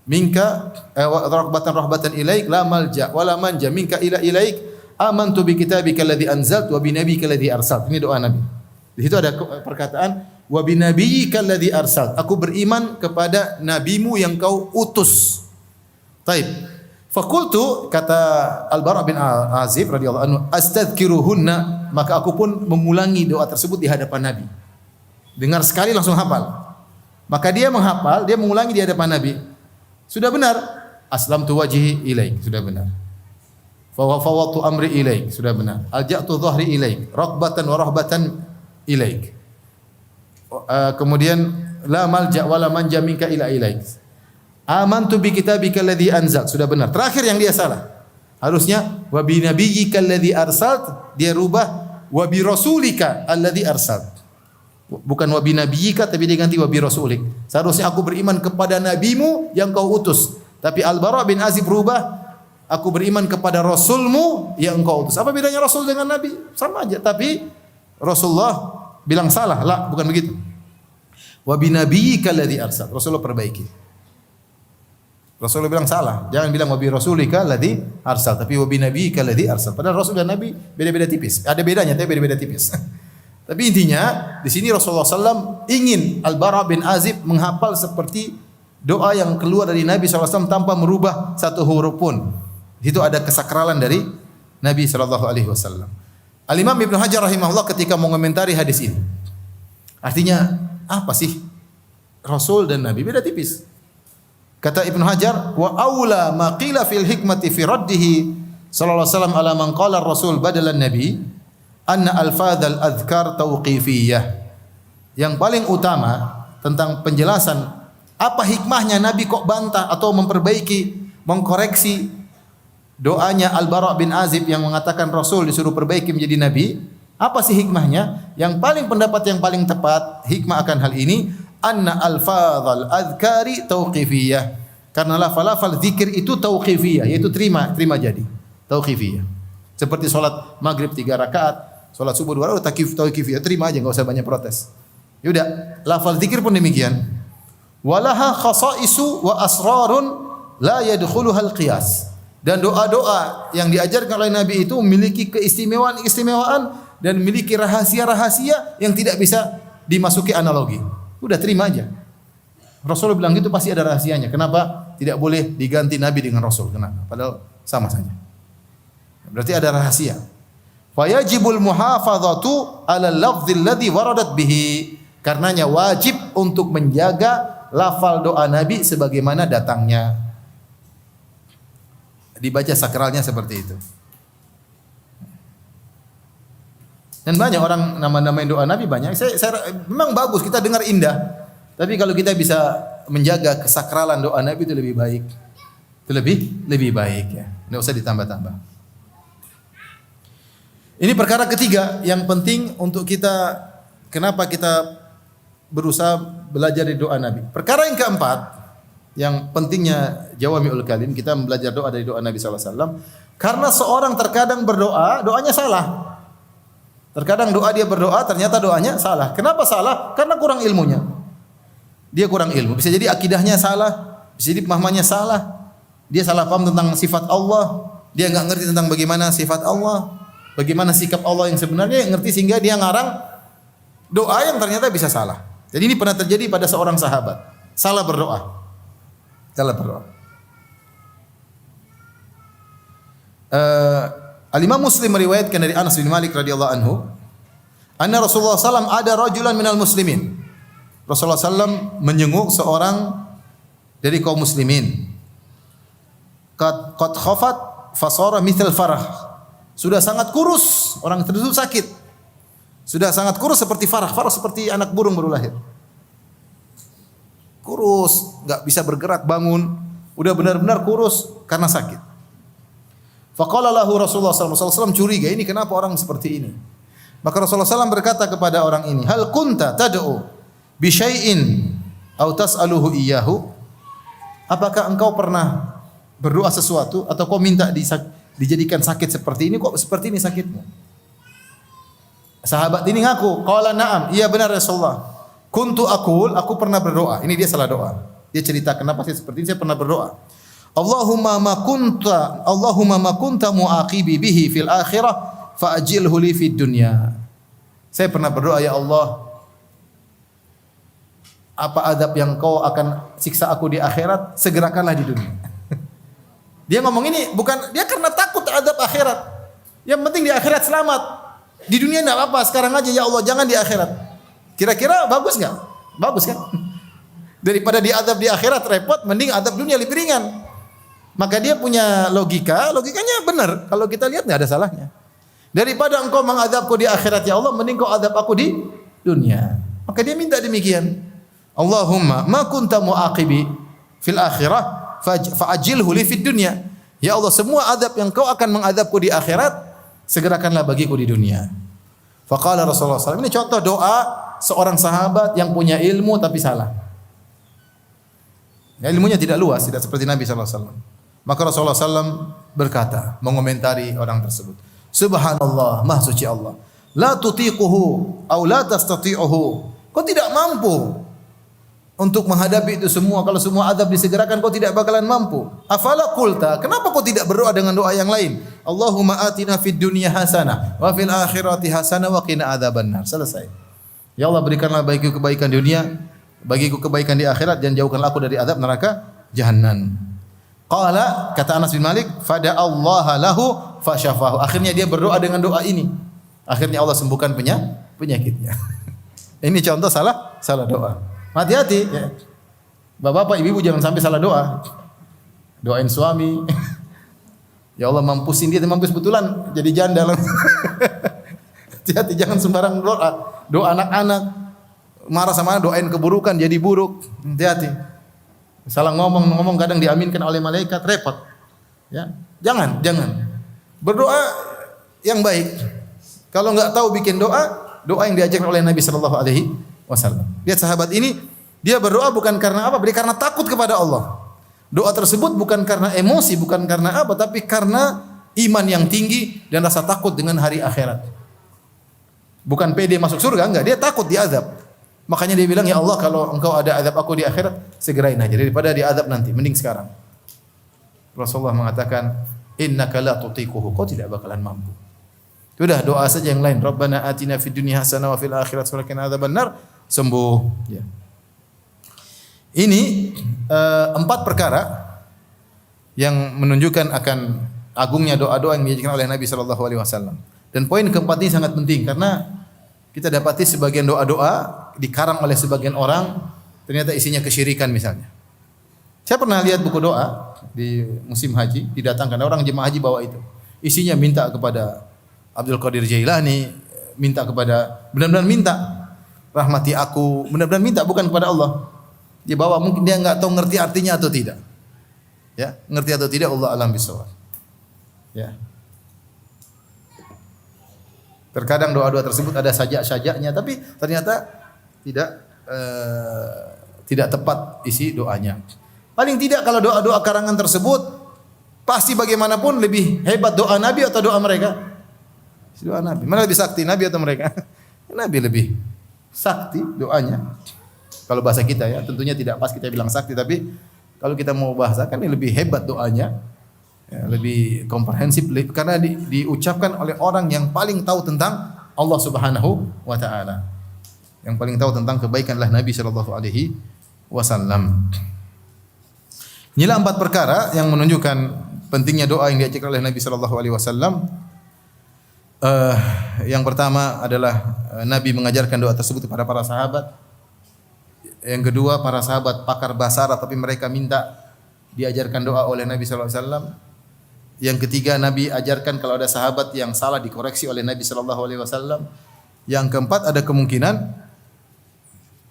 minka, wa rahbatan ilaik, la malja wa la manja minka ila ilaik, amantu bi kitabika alladhi anzalt wa bi nabiyyika alladhi arsalt. Ini doa Nabi. Di situ ada perkataan wa bi nabiyyika alladhi arsalt. Aku beriman kepada nabimu yang kau utus. Taib. Fakultu, kata Al-Bara' bin Azib radhiyallahu anhu, astadzkiruhunna, maka aku pun mengulangi doa tersebut di hadapan Nabi. Dengar sekali langsung hafal. Maka dia menghafal, dia mengulangi di hadapan Nabi. Sudah benar. Aslamtu wajhi ilaik, sudah benar. Fawwadtu amri ilaik, sudah benar. Alja'tu dhahri ilaik, raghbatan wa rahbatan ilaik. Kemudian la malja wa la manja minka ila ilaik. Amantu bi kitabika alladhi anzal, sudah benar. Terakhir yang dia salah. Harusnya wa bi nabiyyika alladhi arsalt, dia rubah wa bi rasulika alladhi arsalt. Bukan wa bi nabiyyika tapi dia ganti wa bi rasulik. Seharusnya aku beriman kepada nabimu yang kau utus. Tapi Al-Bara' bin Azib rubah, aku beriman kepada rasulmu yang engkau utus. Apa bedanya rasul dengan nabi? Sama aja, tapi Rasulullah bilang salah. La, bukan begitu. Wa bi nabiyyika alladhi arsalt. Rasulullah perbaiki. Rasulullah bilang salah. Jangan bilang wa bi rasulika alladhi arsal, tapi wa bi nabiyyika alladhi arsal. Padahal rasul dan nabi beda-beda tipis. Ada bedanya tapi beda-beda tipis. Tapi intinya di sini Rasulullah SAW ingin Al-Bara bin Azib menghafal seperti doa yang keluar dari Nabi SAW tanpa merubah satu huruf pun. Itu ada kesakralan dari Nabi SAW. Al-Imam Ibnu Hajar rahimahullah ketika mengomentari hadis ini, artinya apa sih Rasul dan Nabi? Beda tipis. Kata Ibnu Hajar, wa aula ma qila fil hikmati fi raddihi sallallahu alaihi wasallam ala man qala ar-rasul badalan nabi anna alfadzal adhkar tauqifiyah. Yang paling utama tentang penjelasan apa hikmahnya Nabi kok bantah atau memperbaiki, mengkoreksi doanya Al-Bara bin Azib yang mengatakan Rasul disuruh perbaiki menjadi Nabi. Apa sih hikmahnya? Yang paling pendapat yang paling tepat hikmah akan hal ini, anna alfadzal adhkari tauqifiyah. Karena lafal-lafal zikir itu tauqifiyah, yaitu terima jadi. Tauqifiyah. Seperti salat maghrib 3 rakaat, salat subuh 2 rakaat, tauqifiyah, terima aja enggak usah banyak protes. Ya udah, lafal zikir pun demikian. Walaha khasaisu wa asrarun la yadkhuluha al-qiyas. Dan doa-doa yang diajarkan oleh Nabi itu memiliki keistimewaan dan memiliki rahasia-rahasia yang tidak bisa dimasuki analogi. Udah terima aja. Rasul bilang gitu pasti ada rahasianya. Kenapa tidak boleh diganti Nabi dengan Rasul? Kenapa? Padahal sama saja. Berarti ada rahasia. Fayajibul muhafadzatu 'ala al-lafdzi alladhi waradat bihi. Karenanya wajib untuk menjaga lafal doa Nabi sebagaimana datangnya. Dibaca sakralnya seperti itu. Dan banyak orang nama-namain doa Nabi banyak. Memang bagus kita dengar indah. Tapi kalau kita bisa menjaga kesakralan doa Nabi itu lebih baik. Itu lebih baik ya. Enggak usah ditambah-tambah. Ini perkara ketiga yang penting untuk kita, kenapa kita berusaha belajar dari doa Nabi. Perkara yang keempat, yang pentingnya Jawami'ul Kalim, kita belajar doa dari doa Nabi SAW. Karena seorang terkadang berdoa, doanya salah. Terkadang doa dia berdoa, ternyata doanya salah. Kenapa salah? Karena kurang ilmunya. Dia kurang ilmu. Bisa jadi akidahnya salah, bisa jadi pemahamannya salah. Dia salah paham tentang sifat Allah. Dia enggak ngerti tentang bagaimana sifat Allah, bagaimana sikap Allah yang sebenarnya, ngerti sehingga dia ngarang doa yang ternyata bisa salah. Jadi ini pernah terjadi pada seorang sahabat. Salah berdoa. Al-Imam Muslim meriwayatkan dari Anas bin Malik radhiyallahu anhu, anna Rasulullah SAW ada rajulan minal muslimin. Rasulullah SAW menyenguk seorang dari kaum muslimin. Qad khafat fasara mithal farah. Sudah sangat kurus, orang tersebut sakit. Sudah sangat kurus seperti farah. Farah seperti anak burung baru lahir. Kurus, enggak bisa bergerak, bangun. Udah benar-benar kurus karena sakit. Faqala lahu Rasulullah SAW curiga, ini kenapa orang seperti ini? Maka Rasulullah SAW berkata kepada orang ini, hal kunta tad'u bi syai'in aw tas'aluhu iyyahu? Apakah engkau pernah berdoa sesuatu atau kau minta dijadikan sakit seperti ini, kok seperti ini sakitmu? Sahabat ini ngaku, qala na'am, iya benar Rasulullah. Kuntu aqul, aku pernah berdoa. Ini dia salah doa. Dia cerita kenapa saya seperti ini, saya pernah berdoa. Allahumma ma kunta muaqibi bihi fil akhirah fa'ajilhu li fid dunya. Saya pernah berdoa, ya Allah, apa adab yang kau akan siksa aku di akhirat, segerakanlah di dunia. Dia ngomong ini bukan dia karena takut adab akhirat. Yang penting di akhirat selamat. Di dunia enggak apa-apa, sekarang aja ya Allah, jangan di akhirat. Kira-kira bagus enggak? Bagus kan? Daripada diadab di akhirat repot, mending adab dunia lebih ringan. Maka dia punya logikanya benar. Kalau kita lihat enggak ada salahnya. Daripada engkau mengadabku di akhirat ya Allah, mending kau adab aku di dunia. Maka dia minta demikian. Allahumma ma kunta muaqibi fil akhirah fa'ajilhu li fid dunya. Ya Allah, semua adab yang kau akan mengadabku di akhirat, segerakanlah bagiku di dunia. Faqala Rasulullah SAW. Ini contoh doa seorang sahabat yang punya ilmu tapi salah. Ya, ilmunya tidak luas, tidak seperti Nabi SAW. Maka Rasulullah SAW berkata, mengomentari orang tersebut, Subhanallah, Maha Suci Allah. La tutiquhu aw la tastati'uhu. Kau tidak mampu untuk menghadapi itu semua. Kalau semua adab disegerakan, kau tidak bakalan mampu. Afala qulta, kenapa kau tidak berdoa dengan doa yang lain? Allahumma atina fid dunya hasanah wa fil akhirati hasanah wa qina adzabannar. Selesai. Ya Allah, berikanlah bagiku kebaikan di dunia, bagiku kebaikan di akhirat, dan jauhkanlah aku dari azab neraka jahanam. Qala, kata Anas bin Malik, fada Allah lahu fasyafahu. Akhirnya dia berdoa dengan doa ini. Akhirnya Allah sembuhkan penyakitnya. Ini contoh salah doa. Hati-hati ya. Bapak-bapak, ibu-ibu jangan sampai salah doa. Doain suami. Ya Allah, mampusin dia, mampus betulan jadi janda. Hati-hati, jangan sembarang doa. Doa anak-anak, marah sama anak, doain keburukan jadi buruk. Hati-hati. Salah ngomong kadang diaminkan oleh malaikat, repot. Ya, jangan. Berdoa yang baik. Kalau enggak tahu bikin doa yang diajarkan oleh Nabi sallallahu alaihi wasallam. Lihat sahabat ini, dia berdoa bukan karena apa? Karena takut kepada Allah. Doa tersebut bukan karena emosi, bukan karena apa, tapi karena iman yang tinggi dan rasa takut dengan hari akhirat. Bukan pede masuk surga, enggak, dia takut diazab. Makanya dia bilang, ya Allah, kalau engkau ada azab aku di akhirat, segerain aja daripada diazab nanti, mending sekarang. Rasulullah mengatakan, innaka la tutiquhu, kau tidak bakalan mampu. Sudah, doa saja yang lain. Rabbana atina fid dunya hasanah wa fil akhirati hasanah wa qina adzabannar, sembuh. Ya. Ini 4 perkara yang menunjukkan akan agungnya doa-doa yang diajarkan oleh Nabi sallallahu alaihi wasallam. Dan poin keempat ini sangat penting karena kita dapati sebagian doa-doa dikarang oleh sebagian orang ternyata isinya kesyirikan misalnya. Saya pernah lihat buku doa di musim haji, didatangkan orang jemaah haji bawa itu. Isinya minta kepada Abdul Qadir Jailani, minta kepada, benar-benar minta rahmati aku, benar-benar minta, bukan kepada Allah. Dia bawa, mungkin dia enggak tahu ngerti artinya atau tidak. Ya, ngerti atau tidak Allah alam bisawab. Ya. Terkadang doa-doa tersebut ada sajak-sajaknya, tapi ternyata tidak tepat isi doanya. Paling tidak kalau doa-doa karangan tersebut pasti bagaimanapun lebih hebat doa Nabi atau doa mereka. Doa Nabi. Mana lebih sakti, Nabi atau mereka? Nabi lebih sakti doanya. Kalau bahasa kita ya, tentunya tidak pas kita bilang sakti, tapi kalau kita mau bahasakan ini lebih hebat doanya. Ya, lebih komprehensif karena diucapkan oleh orang yang paling tahu tentang Allah Subhanahu wa taala. Yang paling tahu tentang kebaikanlah Nabi sallallahu alaihi wasallam. Inilah 4 perkara yang menunjukkan pentingnya doa yang diajarkan oleh Nabi sallallahu alaihi wasallam. Yang pertama adalah Nabi mengajarkan doa tersebut kepada para sahabat. Yang kedua, para sahabat pakar bahasa Arab tapi mereka minta diajarkan doa oleh Nabi sallallahu alaihi wasallam. Yang ketiga, Nabi ajarkan kalau ada sahabat yang salah dikoreksi oleh Nabi sallallahu alaihi wasallam. Yang keempat, ada kemungkinan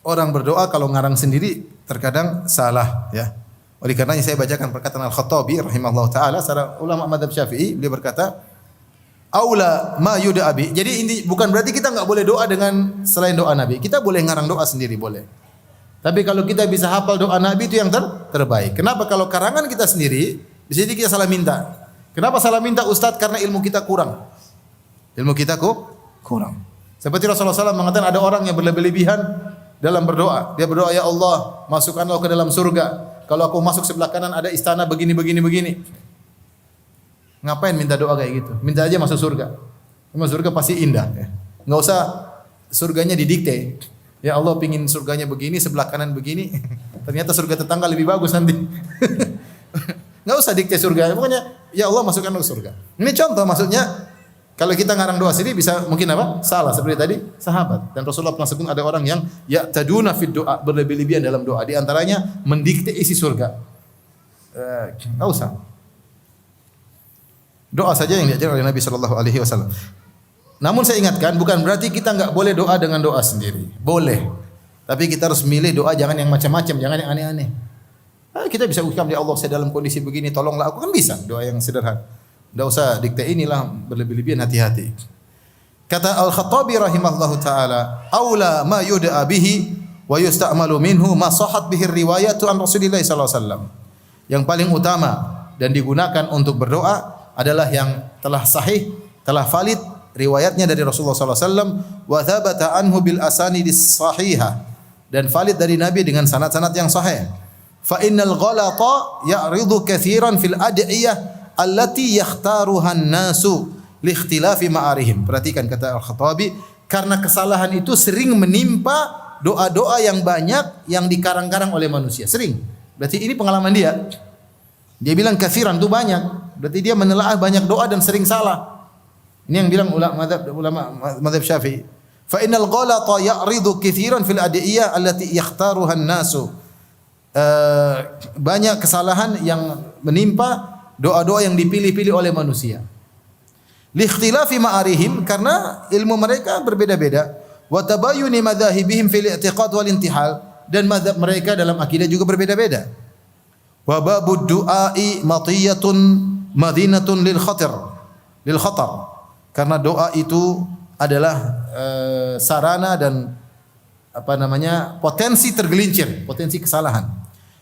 orang berdoa kalau ngarang sendiri terkadang salah ya. Oleh karenanya saya bacakan perkataan Al-Khattabi rahimahullah taala, seorang ulama mazhab Syafi'i, beliau berkata, "Aula ma yud'a bi." Jadi ini bukan berarti kita enggak boleh doa dengan selain doa Nabi. Kita boleh ngarang doa sendiri, boleh. Tapi kalau kita bisa hafal doa Nabi itu yang terbaik. Kenapa? Kalau karangan kita sendiri, di sini kita salah minta. Kenapa salah minta Ustaz? Karena ilmu kita kurang. Ilmu kita kurang. Seperti Rasulullah SAW mengatakan ada orang yang berlebih-lebihan dalam berdoa. Dia berdoa, ya Allah, masukkanlah ke dalam surga. Kalau aku masuk sebelah kanan ada istana begini. Ngapain minta doa kayak gitu? Minta aja masuk surga. Masuk surga pasti indah. Enggak usah surganya didikte. Ya Allah, pingin surganya begini, sebelah kanan begini. Ternyata surga tetangga lebih bagus nanti. Enggak usah dikte surga. Pokoknya ya Allah masukkan ke surga. Ini contoh, maksudnya kalau kita ngarang doa sendiri bisa mungkin apa? Salah seperti tadi sahabat. Dan Rasulullah pernah sebut ada orang yang ya'taduna fid doa, berlebih-lebihan dalam doa. Di antaranya mendikte isi surga. Enggak usah. Doa saja yang diajarkan oleh Nabi sallallahu alaihi wasallam. Namun saya ingatkan, bukan berarti kita enggak boleh doa dengan doa sendiri. Boleh. Tapi kita harus milih doa, jangan yang macam-macam, jangan yang aneh-aneh. Kita bisa ucapkan, ya Allah saya dalam kondisi begini, tolonglah aku, kan bisa doa yang sederhana. Tidak usah dikte inilah berlebih-lebihan, hati-hati. Kata Al-Khattabi rahimahullahu taala, aula ma yud'a bihi wa yusta'malu minhu ma sahhat bihi riwayatu an Rasulillah sallallahu alaihi wasallam. Yang paling utama dan digunakan untuk berdoa adalah yang telah sahih, telah valid riwayatnya dari Rasulullah sallallahu alaihi wasallam, wa thabata anhu bil asanidis sahihah, dan valid dari Nabi dengan sanad-sanad yang sahih. Fa innal ghalata ya'ridu katsiran fil ad'iyah allati yakhtaruha an-nasu li ikhtilafi ma'arihim. Perhatikan kata Al-Khattabi, karena kesalahan itu sering menimpa doa-doa yang banyak yang dikarang-karang oleh manusia. Sering. Berarti ini pengalaman dia. Dia bilang katsiran itu banyak. Berarti dia menelaah banyak doa dan sering salah. Ini yang bilang ulama mazhab Syafi'i. Fa innal ghalata ya'ridu katsiran fil adiyah allati yakhtaruha an-nasu. Banyak kesalahan yang menimpa doa-doa yang dipilih-pilih oleh manusia. Li ikhtilafi ma'arihim, karena ilmu mereka berbeda-beda. Wa tabayyuni madzahibihim fil i'tiqad wal intihal, dan mazhab mereka dalam akidah juga berbeda-beda. Wa babud du'ai matiyatun madinatun lil khatar. Karena doa itu adalah sarana dan potensi tergelincir, potensi kesalahan.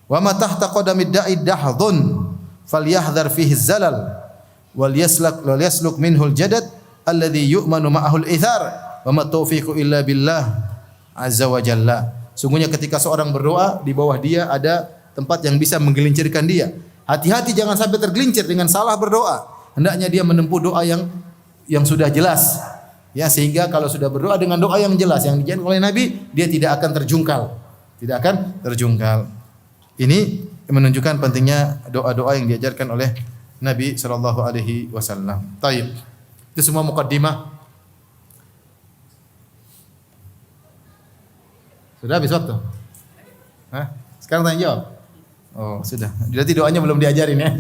Wa ma tahta qadamid da'i dahdhun falyahdhar fihi zalal wal yasluk minhu al-jadad alladhi yu'manu ma'ahu al-ithar wa ma taufiqu illa billah azza wa jalla. Sungguhnya ketika seorang berdoa, di bawah dia ada tempat yang bisa menggelincirkan dia. Hati-hati jangan sampai tergelincir dengan salah berdoa. Hendaknya dia menempuh doa yang sudah jelas. Ya, sehingga kalau sudah berdoa dengan doa yang jelas yang diajarkan oleh Nabi, dia tidak akan terjungkal. Tidak akan terjungkal. Ini menunjukkan pentingnya doa-doa yang diajarkan oleh Nabi sallallahu alaihi wasallam. Taib. Itu semua mukaddimah. Sudah habis waktu? Hah? Sekarang tanya jawab. Oh, sudah. Berarti doanya belum diajarin ya.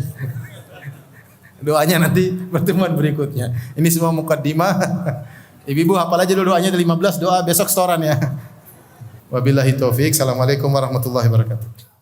Doanya nanti pertemuan berikutnya. Ini semua mukaddimah. Ibu-ibu hafal aja dulu doanya, 15 doa besok setoran ya. Wabillahi taufik. Assalamualaikum warahmatullahi wabarakatuh.